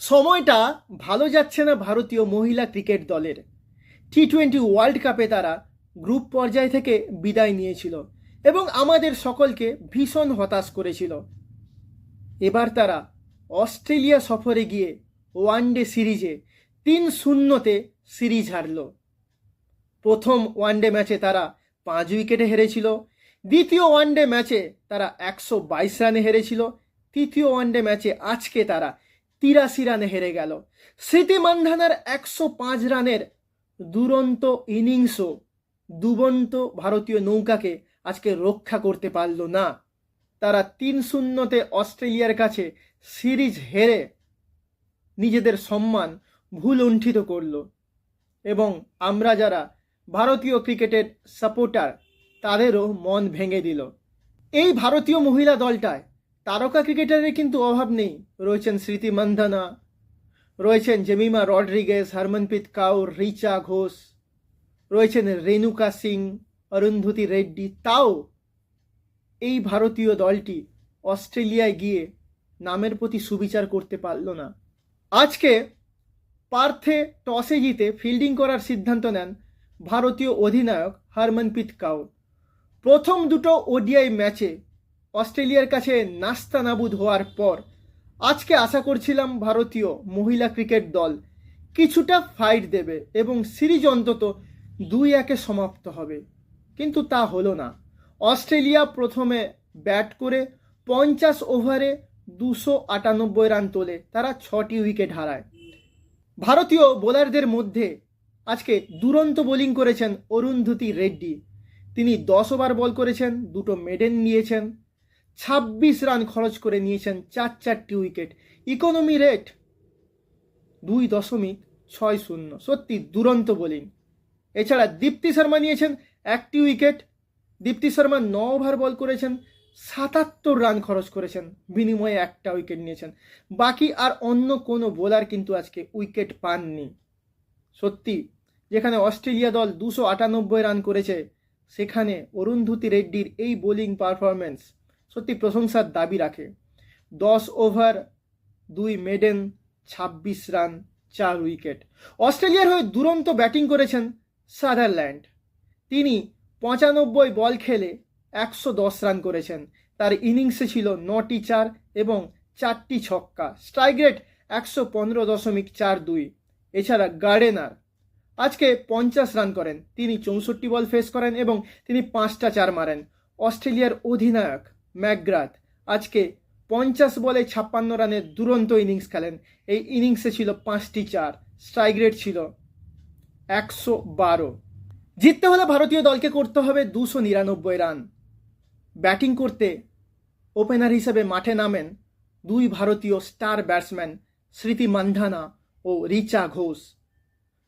সময়টা ভালো যাচ্ছে না ভারতীয় মহিলা ক্রিকেট দলের। টি-20 ওয়ার্ল্ড কাপে তারা গ্রুপ পর্যায় থেকে বিদায় নিয়েছিল এবং আমাদের সকলকে ভীষণ হতাশ করেছিল। এবার তারা অস্ট্রেলিয়া সফরে গিয়ে ওয়ানডে সিরিজে 3-0 সিরিজ হারল। প্রথম ওয়ানডে ম্যাচে তারা 5 উইকেটে হেরেছিল, দ্বিতীয় ওয়ানডে ম্যাচে তারা 122 রানে হেরেছিল, তৃতীয় ওয়ানডে ম্যাচে আজকে তারা 83 রানে হেরে গেল। স্মৃতি মান্ধানার 105 রানের দুরন্ত ইনিংসও দুবন্ত ভারতীয় নৌকাকে আজকে রক্ষা করতে পারল না। তারা 3-0 অস্ট্রেলিয়ার কাছে সিরিজ হেরে নিজেদের সম্মান ভুলুণ্ঠিত করল এবং আমরা যারা ভারতীয় ক্রিকেটের সাপোর্টার তাদেরও মন ভেঙে দিল। এই ভারতীয় মহিলা দলটায় তারকা ক্রিকেটারের কিন্তু অভাব নেই। রয়েছেন স্মৃতি মান্ধানা, রয়েছেন জেমিমা রড্রিগেজ, হরমনপ্রীত কাউর, রিচা ঘোষ, রয়েছেন রেণুকা সিং, অরুন্ধতী রেড্ডি। তাও এই ভারতীয় দলটি অস্ট্রেলিয়ায় গিয়ে নামের প্রতি সুবিচার করতে পারল না। আজকে পার্থে টসে জিতে ফিল্ডিং করার সিদ্ধান্ত নেন ভারতীয় অধিনায়ক হরমনপ্রীত কাউর। প্রথম দুটো ওডিআই ম্যাচে অস্ট্রেলিয়ার কাছে নাস্তানাবুদ হওয়ার পর আজকে আশা করছিলাম ভারতীয় মহিলা ক্রিকেট দল কিছুটা ফাইট দেবে এবং সিরিজ অন্তত 2-1 সমাপ্ত হবে, কিন্তু তা হলো না। অস্ট্রেলিয়া প্রথমে ব্যাট করে 50 ওভারে 298 রান তোলে, তারা 6টি উইকেট হারায়। ভারতীয় বোলারদের মধ্যে আজকে দুরন্ত বোলিং করেছেন অরুন্ধতী রেড্ডি। তিনি 10 ওভার বল করেছেন, 2টো মেডেন নিয়েছেন, 26 রান খরচ করে নিয়েছেন 4টি উইকেট। Economy rate 2.60। সত্যি দুরন্ত বোলিং। এছাড়া দীপ্তি শর্মা নিয়েছেন 1টি উইকেট। দীপ্তি শর্মা 9 ওভার বল করেছেন, 77 রান খরচ করেছেন, বিনিময়ে 1টা উইকেট নিয়েছেন। বাকি আর অন্য কোনো বোলার কিন্তু আজকে উইকেট পাননি। সত্যি যেখানে অস্ট্রেলিয়া দল 298 রান করেছে, সেখানে অরুন্ধতী রেড্ডির এই বোলিং পারফরমেন্স সত্যি প্রশংসার দাবি রাখে। 10 ওভার 2 মেডেন, 26 রান, 4 উইকেট। অস্ট্রেলিয়ার হয়ে দুরন্ত ব্যাটিং করেছেন সাদারল্যান্ড। তিনি 95 বল খেলে 110 রান করেছেন। তার ইনিংসে ছিল 9টি 4 এবং 4টি ছক্কা। Strike rate 115.42। এছাড়া গার্ডেনার আজকে 50 রান করেন, তিনি 64 বল ফেস করেন এবং তিনি 5টা 4 মারেন। অস্ট্রেলিয়ার অধিনায়ক ম্যাকগ্রাথ আজকে 50 বলে 56 রানের দুরন্ত ইনিংস খেলেন। এই ইনিংসে ছিল 5টি 4, স্ট্রাইক রেট ছিল 112। জিততে হলে ভারতীয় দলকে করতে হবে 299 রান। ব্যাটিং করতে ওপেনার হিসেবে মাঠে নামেন 2 ভারতীয় স্টার ব্যাটসম্যান স্মৃতি মান্ধানা ও রিচা ঘোষ।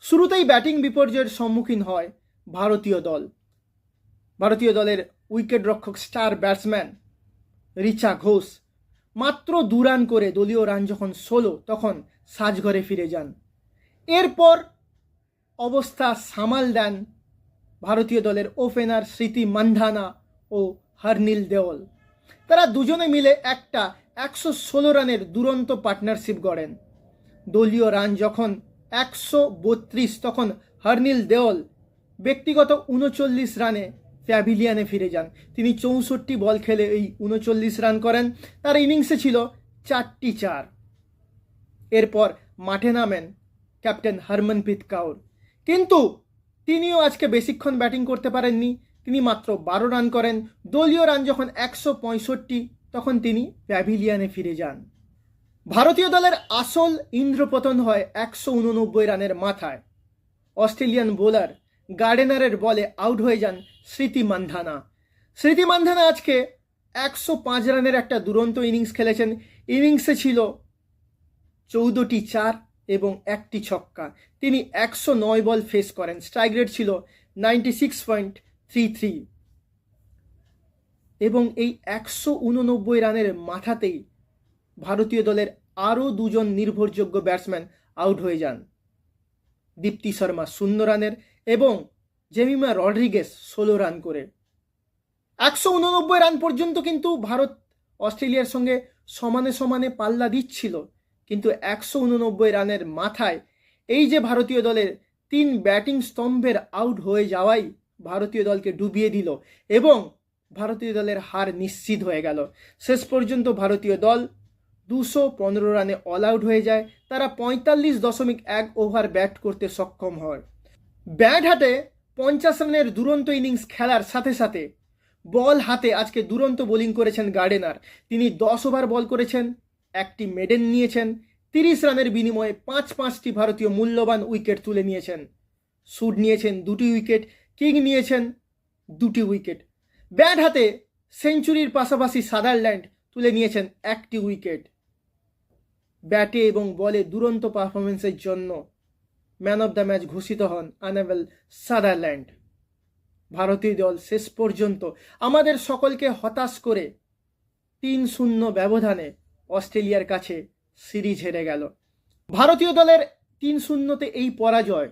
শুরুতেই ব্যাটিং বিপর্যয়ের সম্মুখীন হয় ভারতীয় দল। ভারতীয় দলের উইকেট রক্ষক স্টার ব্যাটসম্যান রিচা ঘোষ মাত্র 2 রান করে দলীয় রান যখন 16, তখন সাজঘরে ফিরে যান। এরপর অবস্থা সামাল দেন ভারতীয় দলের ওপেনার স্মৃতি মান্ধানা ও হরনীল দেওল। তারা দুজনে মিলে একটা 116 রানের দুরন্ত পার্টনারশিপ গড়েন। দলীয় রান যখন 132, তখন হরনীল দেওল ব্যক্তিগত 39 রানে প্যাভিলিয়নে ফিরে যান। তিনি 64 বল খেলে এই 39 রান করেন। তার ইনিংসে ছিল 4টি 4। এরপর মাঠে নামেন ক্যাপ্টেন হরমনপ্রীত কাউর, কিন্তু তিনিও আজকে বেশিক্ষণ ব্যাটিং করতে পারেননি। তিনি মাত্র 12 রান করেন। দলীয় রান যখন 165, তখন তিনি প্যাভিলিয়নে ফিরে যান। ভারতীয় দলের আসল ইন্দ্রপতন হয় 189 রানের মাথায়। অস্ট্রেলিয়ান বোলার গার্ডেনারের বলে আউট হয়ে যান স্মৃতি মান্ধানা। স্মৃতি মান্ধানা আজকে 105 রানের একটা দুরন্ত ইনিংস খেলেছেন। ইনিংসে ছিল 14টি 4 এবং 1টি ছক্কা। তিনি 109 বল ফেস করেন। স্ট্রাইক রেট ছিল 96.33 এবং এই 189 রানের মাথাতেই ভারতীয় দলের আরও 2 জন নির্ভরযোগ্য ব্যাটসম্যান আউট হয়ে যান। দীপ্তি শর্মা 0 রানের এবং জেমিমা রড্রিগেজ 16 রান করে। 189 রান পর্যন্ত কিন্তু ভারত অস্ট্রেলিয়ার সঙ্গে সমানে সমানে পাল্লা দিচ্ছিল, কিন্তু 189 রানের মাথায় এই যে ভারতীয় দলের 3 ব্যাটিং স্তম্ভের আউট হয়ে যাওয়াই ভারতীয় দলকে ডুবিয়ে দিল এবং ভারতীয় দলের হার নিশ্চিত হয়ে গেল। শেষ পর্যন্ত ভারতীয় দল 215 রানে অল আউট হয়ে যায়। তারা 45.1 ওভার ব্যাট করতে সক্ষম হয়। ব্যাট হাতে 50 রানের দুরন্ত ইনিংস খেলার সাথে সাথে বল হাতে আজকে দুরন্ত বোলিং করেছেন গার্ডেনার। তিনি 10 ওভার বল করেছেন, একটি মেডেন নিয়েছেন, 30 রানের বিনিময়ে 5টি ভারতীয় মূল্যবান উইকেট তুলে নিয়েছেন। সুড নিয়েছেন 2টি উইকেট, কিং নিয়েছেন 2টি উইকেট। ব্যাট হাতে সেঞ্চুরির পাশাপাশি সাদারল্যান্ড তুলে নিয়েছেন 1টি উইকেট। ব্যাটে এবং বলে দুরন্ত পারফরমেন্সের জন্য ম্যান অফ দ্য ম্যাচ ঘোষিত হন আনেবেল সাদারল্যান্ড। ভারতীয় দল শেষ পর্যন্ত আমাদের সকলকে হতাশ করে 3-0 ব্যবধানে অস্ট্রেলিয়ার কাছে সিরিজ হেরে গেল। ভারতীয় দলের 3-0-তে এই পরাজয়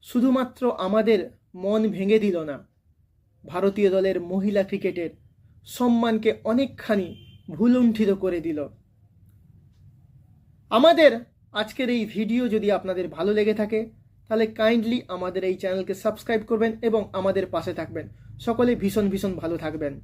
শুধুমাত্র আমাদের মন ভেঙে দিল না, ভারতীয় দলের মহিলা ক্রিকেটের সম্মানকে অনেকখানি ভুলুণ্ঠিত করে দিল। আমাদের আজকের এই ভিডিও যদি আপনাদের ভালো লেগে থাকে তাহলে কাইন্ডলি আমাদের এই চ্যানেলকে সাবস্ক্রাইব করবেন এবং আমাদের পাশে থাকবেন। সকলে ভীষণ ভালো থাকবেন।